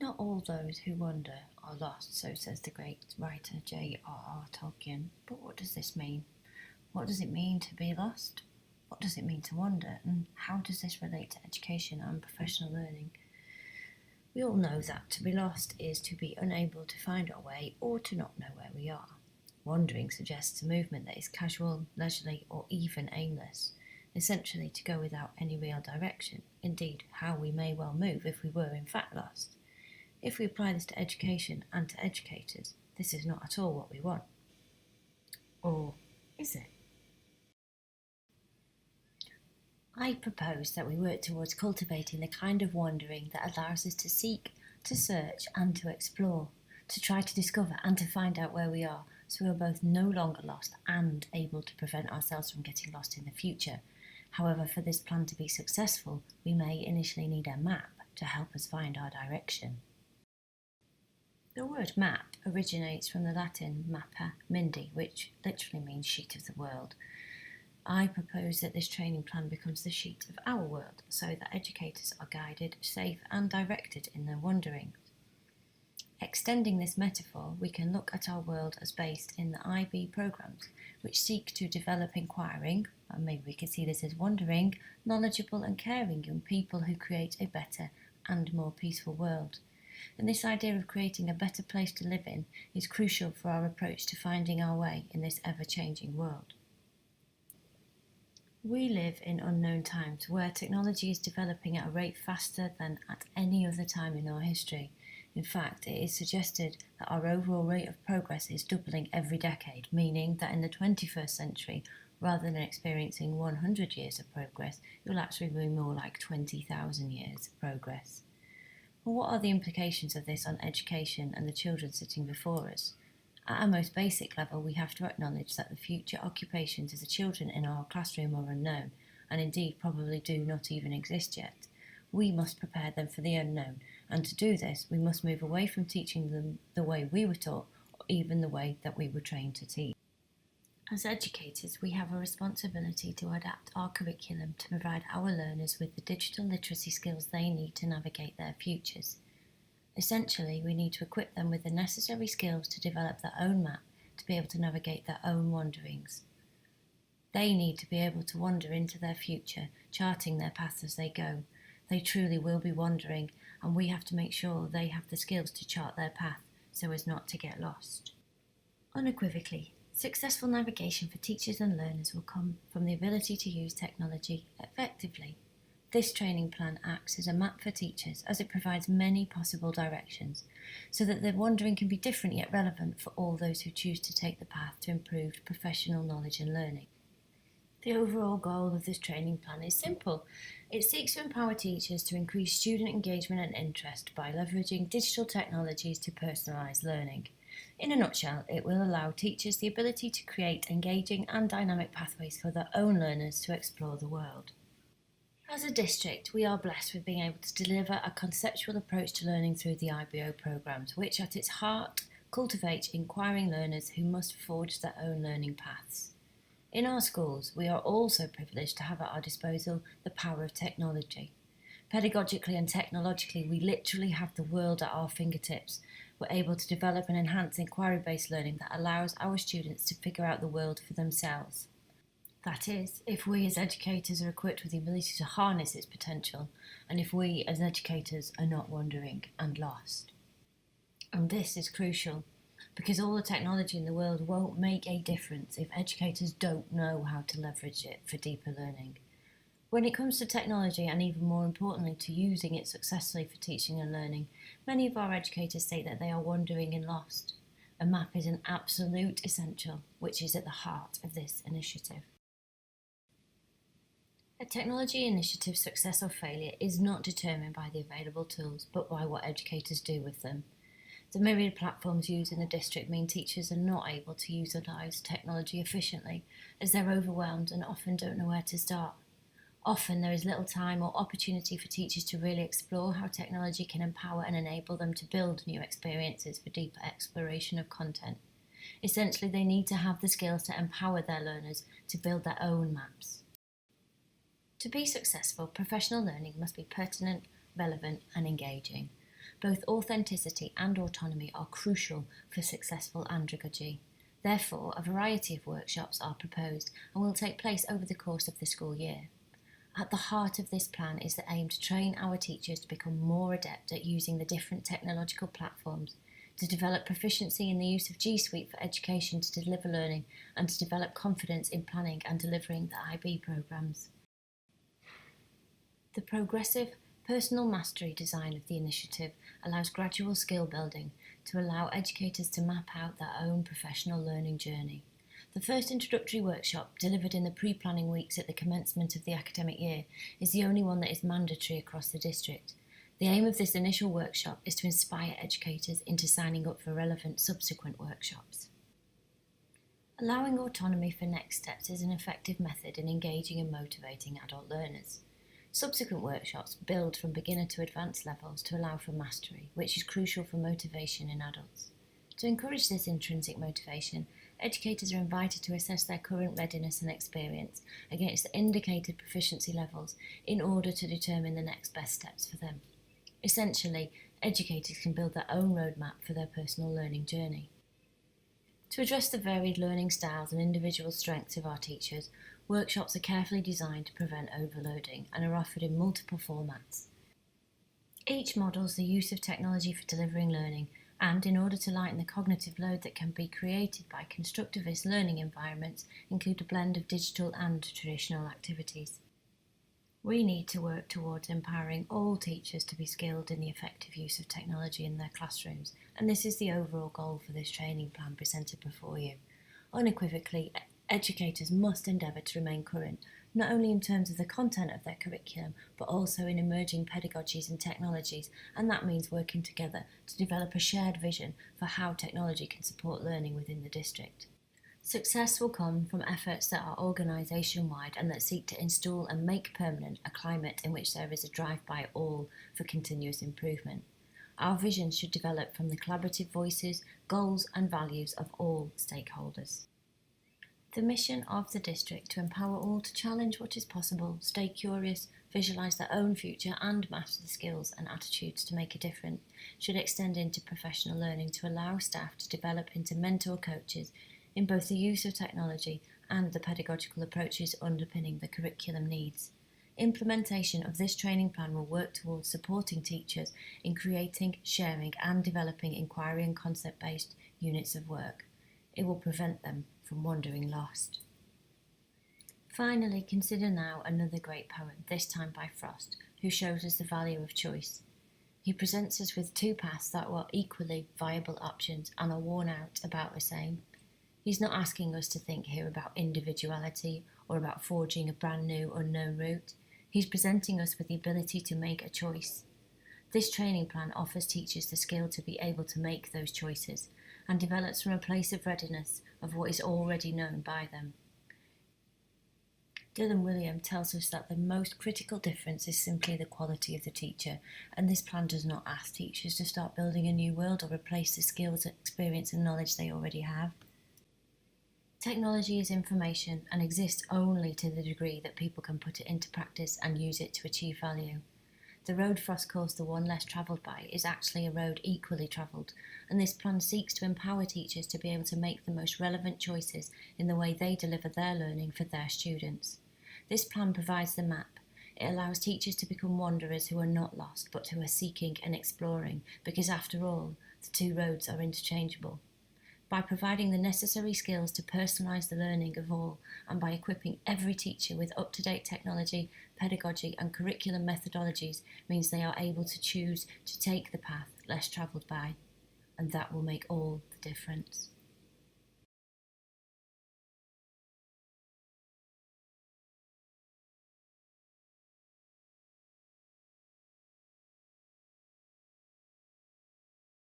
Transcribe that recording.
Not all those who wander are lost, so says the great writer J.R.R. Tolkien. But what does this mean? What does it mean to be lost? What does it mean to wander? And how does this relate to education and professional learning? We all know that to be lost is to be unable to find our way or to not know where we are. Wandering suggests a movement that is casual, leisurely, or even aimless, essentially to go without any real direction, indeed, how we may well move if we were in fact lost. If we apply this to education and to educators, this is not at all what we want. Or is it? I propose that we work towards cultivating the kind of wandering that allows us to seek, to search, and to explore, to try to discover and to find out where we are, so we are both no longer lost and able to prevent ourselves from getting lost in the future. However, for this plan to be successful, we may initially need a map to help us find our direction. The word map originates from the Latin mappa mundi, which literally means sheet of the world. I propose that this training plan becomes the sheet of our world, so that educators are guided, safe and directed in their wanderings. Extending this metaphor, we can look at our world as based in the IB programmes, which seek to develop inquiring, and maybe we could see this as wandering, knowledgeable and caring young people who create a better and more peaceful world. And this idea of creating a better place to live in is crucial for our approach to finding our way in this ever-changing world. We live in unknown times where technology is developing at a rate faster than at any other time in our history. In fact, it is suggested that our overall rate of progress is doubling every decade, meaning that in the 21st century, rather than experiencing 100 years of progress, it will actually be more like 20,000 years of progress. Well, what are the implications of this on education and the children sitting before us? At our most basic level, we have to acknowledge that the future occupations of the children in our classroom are unknown, and indeed probably do not even exist yet. We must prepare them for the unknown, and to do this, we must move away from teaching them the way we were taught, or even the way that we were trained to teach. As educators, we have a responsibility to adapt our curriculum to provide our learners with the digital literacy skills they need to navigate their futures. Essentially, we need to equip them with the necessary skills to develop their own map, to be able to navigate their own wanderings. They need to be able to wander into their future, charting their paths as they go. They truly will be wandering, and we have to make sure they have the skills to chart their path so as not to get lost. Unequivocally, successful navigation for teachers and learners will come from the ability to use technology effectively. This training plan acts as a map for teachers as it provides many possible directions, so that their wandering can be different yet relevant for all those who choose to take the path to improved professional knowledge and learning. The overall goal of this training plan is simple. It seeks to empower teachers to increase student engagement and interest by leveraging digital technologies to personalise learning. In a nutshell, it will allow teachers the ability to create engaging and dynamic pathways for their own learners to explore the world. As a district, we are blessed with being able to deliver a conceptual approach to learning through the IBO programmes, which at its heart cultivate inquiring learners who must forge their own learning paths. In our schools, we are also privileged to have at our disposal the power of technology. Pedagogically and technologically, we literally have the world at our fingertips. We're able to develop and enhance inquiry-based learning that allows our students to figure out the world for themselves. That is, if we as educators are equipped with the ability to harness its potential, and if we as educators are not wandering and lost. And this is crucial, because all the technology in the world won't make a difference if educators don't know how to leverage it for deeper learning. When it comes to technology, and even more importantly to using it successfully for teaching and learning, many of our educators state that they are wandering and lost. A map is an absolute essential, which is at the heart of this initiative. A technology initiative's success or failure is not determined by the available tools, but by what educators do with them. The myriad platforms used in the district mean teachers are not able to utilise technology efficiently, as they're overwhelmed and often don't know where to start. Often there is little time or opportunity for teachers to really explore how technology can empower and enable them to build new experiences for deeper exploration of content. Essentially, they need to have the skills to empower their learners to build their own maps. To be successful, professional learning must be pertinent, relevant and engaging. Both authenticity and autonomy are crucial for successful andragogy. Therefore, a variety of workshops are proposed and will take place over the course of the school year. At the heart of this plan is the aim to train our teachers to become more adept at using the different technological platforms, to develop proficiency in the use of G Suite for education to deliver learning, and to develop confidence in planning and delivering the IB programmes. The progressive personal mastery design of the initiative allows gradual skill building to allow educators to map out their own professional learning journey. The first introductory workshop, delivered in the pre-planning weeks at the commencement of the academic year, is the only one that is mandatory across the district. The aim of this initial workshop is to inspire educators into signing up for relevant subsequent workshops. Allowing autonomy for next steps is an effective method in engaging and motivating adult learners. Subsequent workshops build from beginner to advanced levels to allow for mastery, which is crucial for motivation in adults. To encourage this intrinsic motivation, educators are invited to assess their current readiness and experience against the indicated proficiency levels in order to determine the next best steps for them. Essentially, educators can build their own roadmap for their personal learning journey. To address the varied learning styles and individual strengths of our teachers, workshops are carefully designed to prevent overloading and are offered in multiple formats. Each models the use of technology for delivering learning, and in order to lighten the cognitive load that can be created by constructivist learning environments, include a blend of digital and traditional activities. We need to work towards empowering all teachers to be skilled in the effective use of technology in their classrooms, and this is the overall goal for this training plan presented before you. Unequivocally, educators must endeavour to remain current, not only in terms of the content of their curriculum, but also in emerging pedagogies and technologies, and that means working together to develop a shared vision for how technology can support learning within the district. Success will come from efforts that are organisation-wide and that seek to install and make permanent a climate in which there is a drive by all for continuous improvement. Our vision should develop from the collaborative voices, goals and values of all stakeholders. The mission of the district to empower all to challenge what is possible, stay curious, visualise their own future and master the skills and attitudes to make a difference should extend into professional learning to allow staff to develop into mentor coaches in both the use of technology and the pedagogical approaches underpinning the curriculum needs. Implementation of this training plan will work towards supporting teachers in creating, sharing and developing inquiry and concept-based units of work. It will prevent them from wandering lost. Finally, consider now another great poem, this time by Frost, who shows us the value of choice. He presents us with two paths that were equally viable options and are worn out about the same. He's not asking us to think here about individuality or about forging a brand new unknown route. He's presenting us with the ability to make a choice. This training plan offers teachers the skill to be able to make those choices and develops from a place of readiness of what is already known by them. Dylan Wiliam tells us that the most critical difference is simply the quality of the teacher, and this plan does not ask teachers to start building a new world or replace the skills, experience and knowledge they already have. Technology is information and exists only to the degree that people can put it into practice and use it to achieve value. The road Frost calls the one less travelled by is actually a road equally travelled, and this plan seeks to empower teachers to be able to make the most relevant choices in the way they deliver their learning for their students. This plan provides the map. It allows teachers to become wanderers who are not lost, but who are seeking and exploring, because after all, the two roads are interchangeable. By providing the necessary skills to personalise the learning of all, and by equipping every teacher with up-to-date technology, pedagogy and curriculum methodologies means they are able to choose to take the path less travelled by, and that will make all the difference.